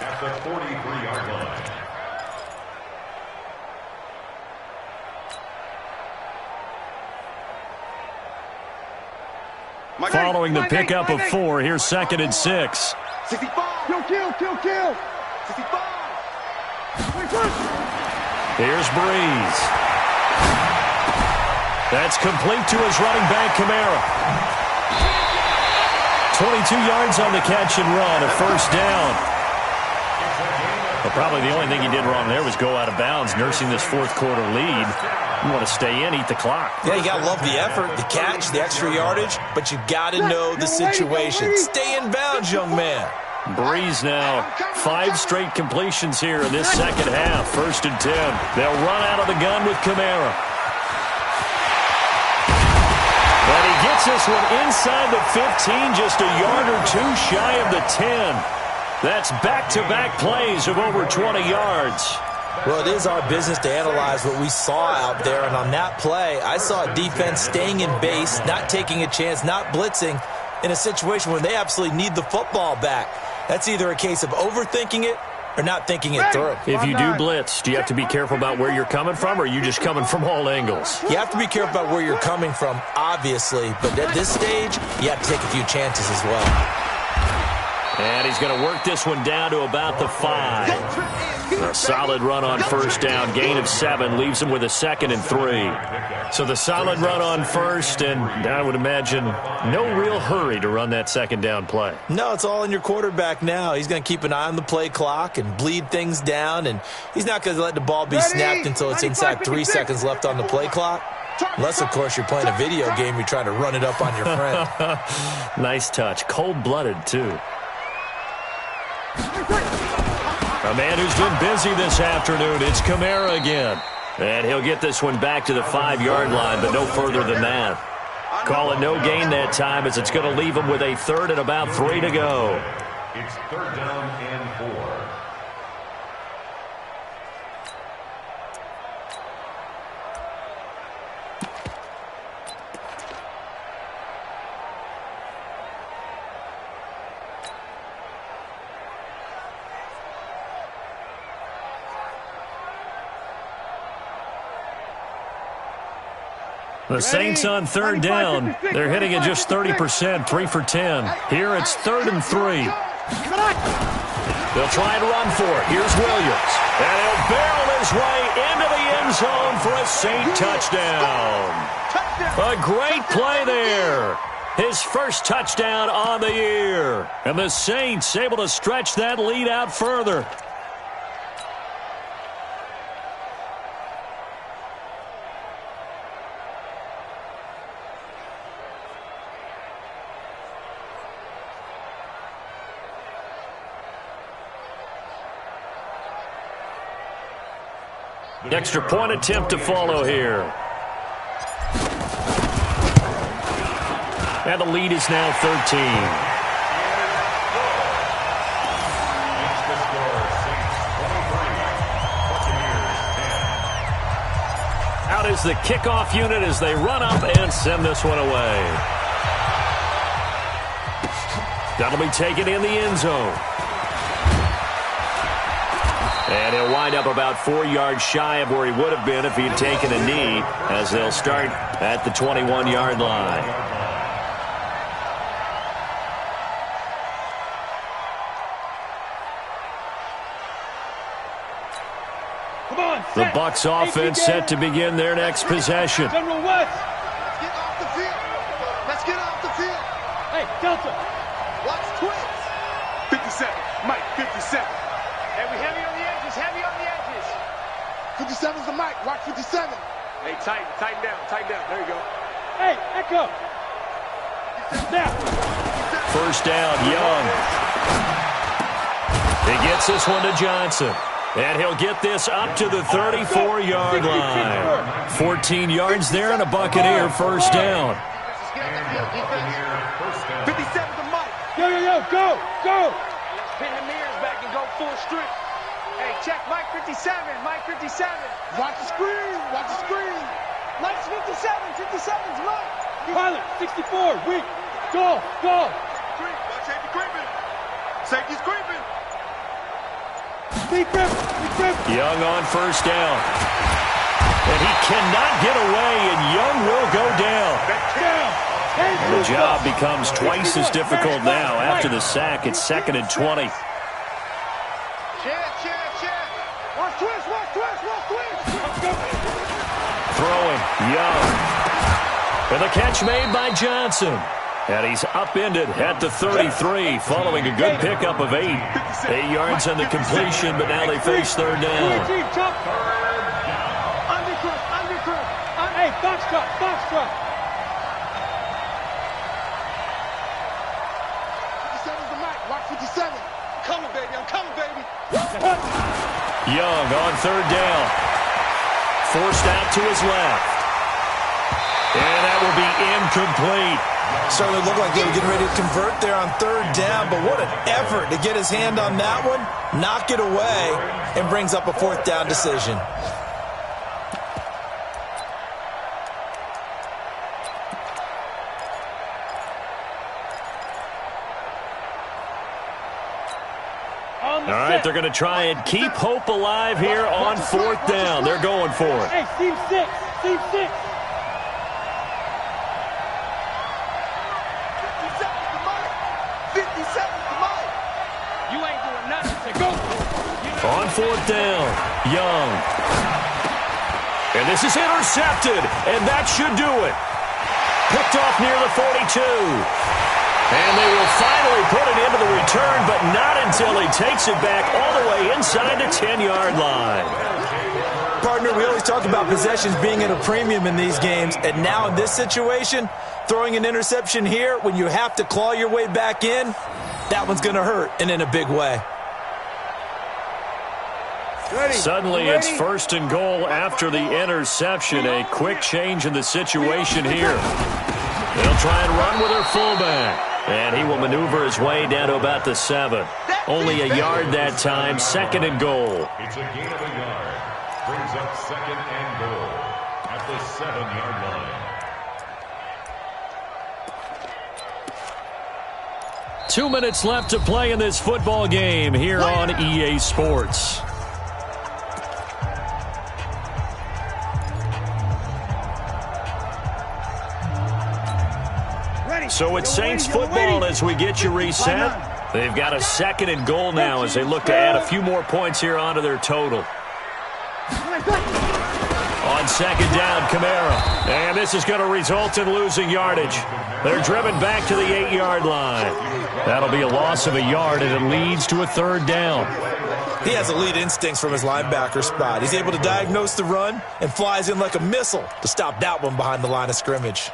S4: at the 43-yard line.
S1: Following the pickup of 4, here's 2nd and 6.
S2: 65.
S5: Kill.
S2: 65.
S1: Here's Breeze. That's complete to his running back, Kamara. 22 yards on the catch and run, a first down. Well, probably the only thing he did wrong there was go out of bounds, nursing this fourth quarter lead. You want to stay in, eat the clock.
S3: Yeah, you got to love the effort, the catch, the extra yardage, but you got to know the situation. Stay in bounds, young man.
S1: Breeze now, 5 straight completions here in this second half. 1st and 10. They'll run out of the gun with Kamara. And he gets this one inside the 15, just a yard or 2 shy of the 10. That's back-to-back plays of over 20 yards.
S3: Well, it is our business to analyze what we saw out there, and on that play, I saw a defense staying in base, not taking a chance, not blitzing, in a situation where they absolutely need the football back. That's either a case of overthinking it or not thinking it through.
S1: If you do blitz, do you have to be careful about where you're coming from, or are you just coming from all angles?
S3: You have to be careful about where you're coming from, obviously, but at this stage, you have to take a few chances as well.
S1: And he's going to work this one down to about the 5. A solid run on first down. Gain of 7 leaves him with a 2nd and 3. So the solid run on first, and I would imagine no real hurry to run that second down play.
S3: No, it's all in your quarterback now. He's going to keep an eye on the play clock and bleed things down, and he's not going to let the ball be snapped until it's inside 3 seconds left on the play clock. Unless, of course, you're playing a video game, you're trying to run it up on your friend.
S1: Nice touch. Cold-blooded, too. A man who's been busy this afternoon, it's Kamara again. And he'll get this one back to the 5-yard line, but no further than that. Call it no gain that time, as it's going to leave him with a 3rd and about 3 to go.
S4: It's 3rd down and 4.
S1: The Saints on 3rd down. They're hitting at just 30%, 3 for 10. Here it's 3rd and 3. They'll try and run for it. Here's Williams. And he'll barrel his way into the end zone for a Saint touchdown. A great play there. His first touchdown on the year. And the Saints able to stretch that lead out further. Extra point attempt to follow here. And the lead is now 13. Out is the kickoff unit as they run up and send this one away. That'll be taken in the end zone. And he'll wind up about 4 yards shy of where he would have been if he had taken a knee, as they'll start at the 21-yard line. The Bucs offense set to begin their next possession.
S5: General West.
S2: Let's get off the field. Let's get off the field.
S5: Hey, Delta.
S2: Watch twins. 57. Mike, 57.
S5: Hey, we heavy on the edges, heavy on the edges.
S2: 57's the Mike. Watch 57.
S5: Hey, tighten down. There you go. Hey, Echo. Now.
S1: First down, Young. He gets this one to Johnson. And he'll get this up to the 34-yard line. 14 yards there and a Buccaneer first down.
S2: 57's the Mike.
S5: Yo, go.
S6: Let's pin the mirrors back and go full strip. Hey, check Mike 57.
S2: Watch the screen.
S6: Mike's 57. 57's Mike.
S5: Pilot, 64, weak. Go.
S2: Watch safety creeping. Safety's creeping.
S5: Big grip.
S1: Young on first down. And he cannot get away, and Young will go down. And the job becomes twice as difficult now. After the sack, it's 2nd and 20.
S2: Check. Watch twist.
S1: Throwing, Young. And the catch made by Johnson. And he's upended at the 33 following a good pickup of 8. 8 yards on the completion, but now they face 3rd down.
S5: Undercut. Hey, box truck.
S2: 57's the mic. Watch 57. I'm coming, baby.
S1: Young on 3rd down. Forced out to his left. And that will be incomplete.
S3: Certainly looked like they were getting ready to convert there on 3rd down, but what an effort to get his hand on that one, knock it away, and brings up a 4th down decision.
S1: All right, they're going to try and keep hope alive here on 4th down. They're going for it.
S5: Hey, team 6.
S2: 57's the mic.
S6: You ain't doing nothing to go.
S1: On 4th down, Young. And this is intercepted, and that should do it. Picked off near the 42. And they will finally put it into the return, but not until he takes it back all the way inside the 10-yard line.
S3: Partner, we always talk about possessions being at a premium in these games, and now in this situation, throwing an interception here when you have to claw your way back in, that one's going to hurt, and in a big way.
S1: Suddenly it's 1st and goal after the interception. A quick change in the situation here. They'll try and run with their fullback. And he will maneuver his way down to about the 7. Only a yard that time, 2nd and goal.
S4: It's a gain of a yard. Brings up 2nd and goal at the 7-yard line.
S1: 2 minutes left to play in this football game here on EA Sports. So it's Saints football as we get you reset. They've got a 2nd and goal now as they look to add a few more points here onto their total. On 2nd down, Kamara. And this is going to result in losing yardage. They're driven back to the 8-yard line. That'll be a loss of a yard, and it leads to a 3rd down.
S3: He has elite instincts from his linebacker spot. He's able to diagnose the run and flies in like a missile to stop that one behind the line of scrimmage.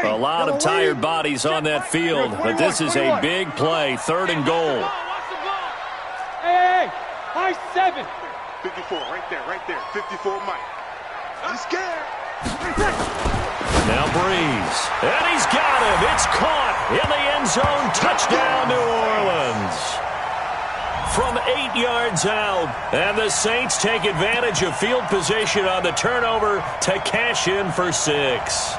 S1: A lot of tired bodies on that field, but this is a big play, 3rd and goal.
S5: Hey, high 7.
S2: 54, right there. 54 Mike. He's scared.
S1: Now Breeze, and he's got him. It's caught in the end zone. Touchdown, New Orleans. From 8 yards out, and the Saints take advantage of field position on the turnover to cash in for 6.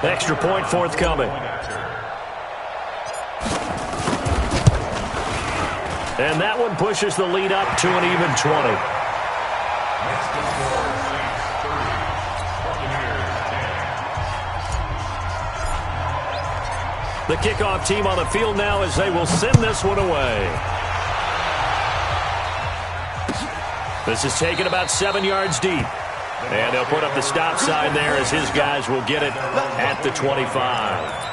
S1: Extra point forthcoming. And that one pushes the lead up to an even 20. The kickoff team on the field now as they will send this one away. This is taken about 7 yards deep. And they'll put up the stop sign there as his guys will get it at the 25.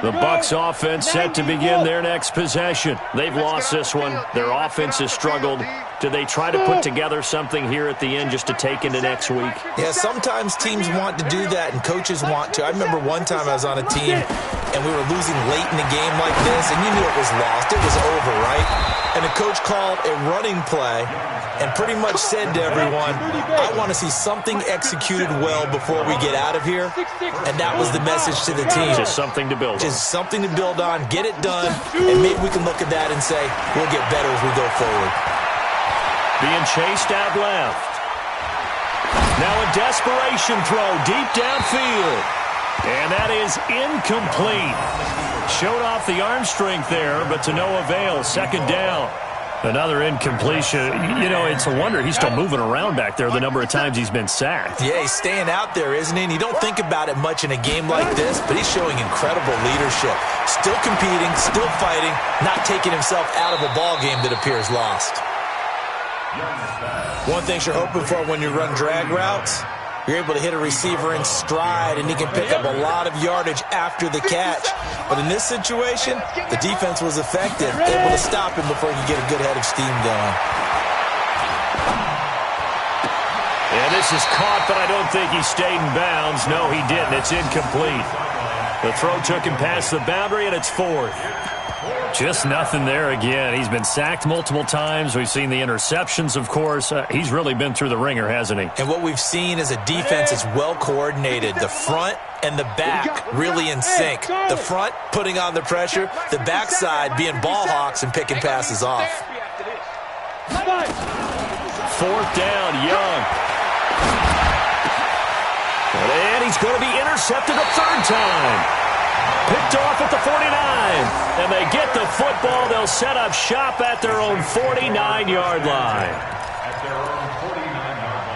S1: The Bucs offense set to begin their next possession. They've lost this one. Their offense has struggled. Do they try to put together something here at the end just to take into next week?
S3: Yeah, sometimes teams want to do that and coaches want to. I remember one time I was on a team and we were losing late in the game like this, and you knew it was lost. It was over, right? And the coach called a running play and pretty much said to everyone, I want to see something executed well before we get out of here. And that was the message to the team.
S1: Just something to build on.
S3: Just something to build on, get it done, and maybe we can look at that and say, we'll get better as we go forward.
S1: Being chased out left. Now a desperation throw deep downfield. And that is incomplete. Showed off the arm strength there, but to no avail. Second down. Another incompletion. You know, it's a wonder he's still moving around back there the number of times he's been sacked.
S3: Yeah, he's staying out there, isn't he? And you don't think about it much in a game like this, but he's showing incredible leadership. Still competing, still fighting, not taking himself out of a ball game that appears lost. One thing you're hoping for when you run drag routes, you're able to hit a receiver in stride, and he can pick up a lot of yardage after the catch. But in this situation, the defense was effective, able to stop him before he could get a good head of steam going.
S1: And this is caught, but I don't think he stayed in bounds. No, he didn't. It's incomplete. The throw took him past the boundary, and it's fourth. Just nothing there again. He's been sacked multiple times. We've seen the interceptions, of course. He's really been through the ringer, hasn't he?
S3: And what we've seen is a defense that's well coordinated. The front and the back really in sync. The front putting on the pressure. The backside being ball hawks and picking passes off.
S1: Fourth down, Young. And he's going to be intercepted a third time. Picked off at the 49. And they get the football. They'll set up shop at their own 49-yard line.
S4: At their own 49-yard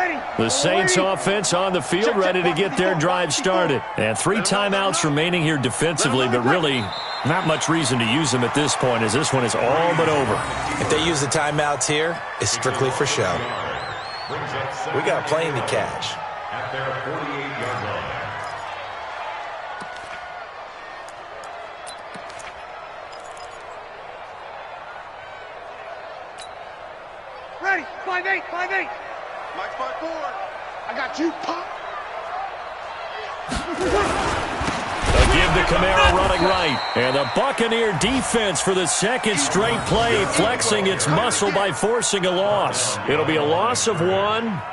S4: line.
S1: The Saints offense on the field, ready to get their drive started. And 3 timeouts remaining here defensively, but really not much reason to use them at this point, as this one is all but over.
S3: If they use the timeouts here, it's strictly for show. We got a plane to catch.
S4: At their 48-yard
S2: Ready,
S4: line.
S2: 5-8, 5-8. Mike 5-4. I got you, Pop.
S1: They'll give the Camaro running right. And the Buccaneer defense for the second straight play, flexing its muscle by forcing a loss. It'll be a loss of 1,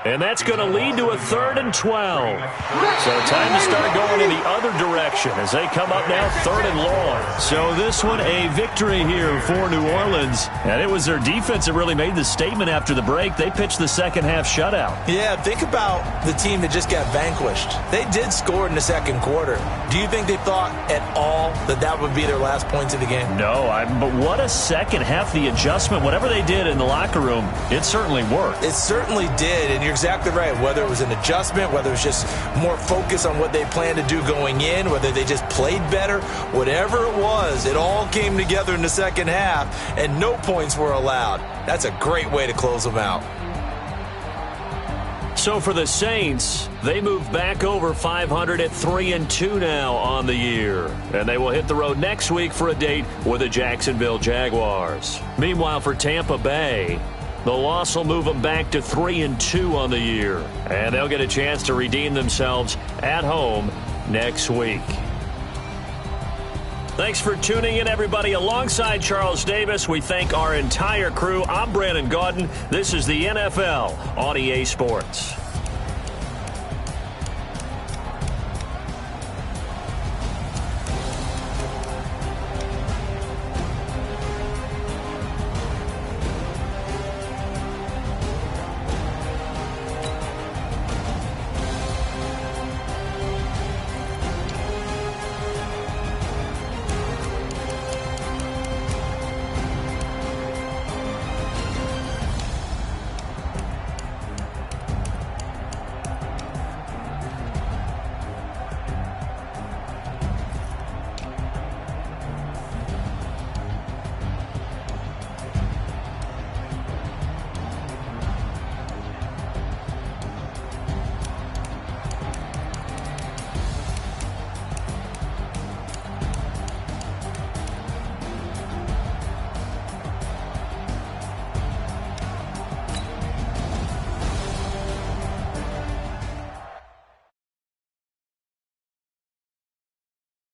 S1: and that's going to lead to a 3rd and 12. So time to start going in the other direction as they come up now 3rd and long. So this one a victory here for New Orleans. And it was their defense that really made the statement after the break. They pitched the second half shutout.
S3: Yeah, think about the team that just got vanquished. They did score in the second quarter. Do you think they thought at all that that would be their last points of the game?
S1: No, but what a second half. The adjustment, whatever they did in the locker room, it certainly worked.
S3: It certainly did, and you're exactly right. Whether it was an adjustment, whether it was just more focus on what they planned to do going in, whether they just played better, whatever it was, it all came together in the second half, and no points were allowed. That's a great way to close them out.
S1: So for the Saints, they move back over 500 at 3-2 now on the year. And they will hit the road next week for a date with the Jacksonville Jaguars. Meanwhile, for Tampa Bay, the loss will move them back to 3-2 on the year. And they'll get a chance to redeem themselves at home next week. Thanks for tuning in, everybody. Alongside Charles Davis, we thank our entire crew. I'm Brandon Gaudin. This is the NFL on EA Sports.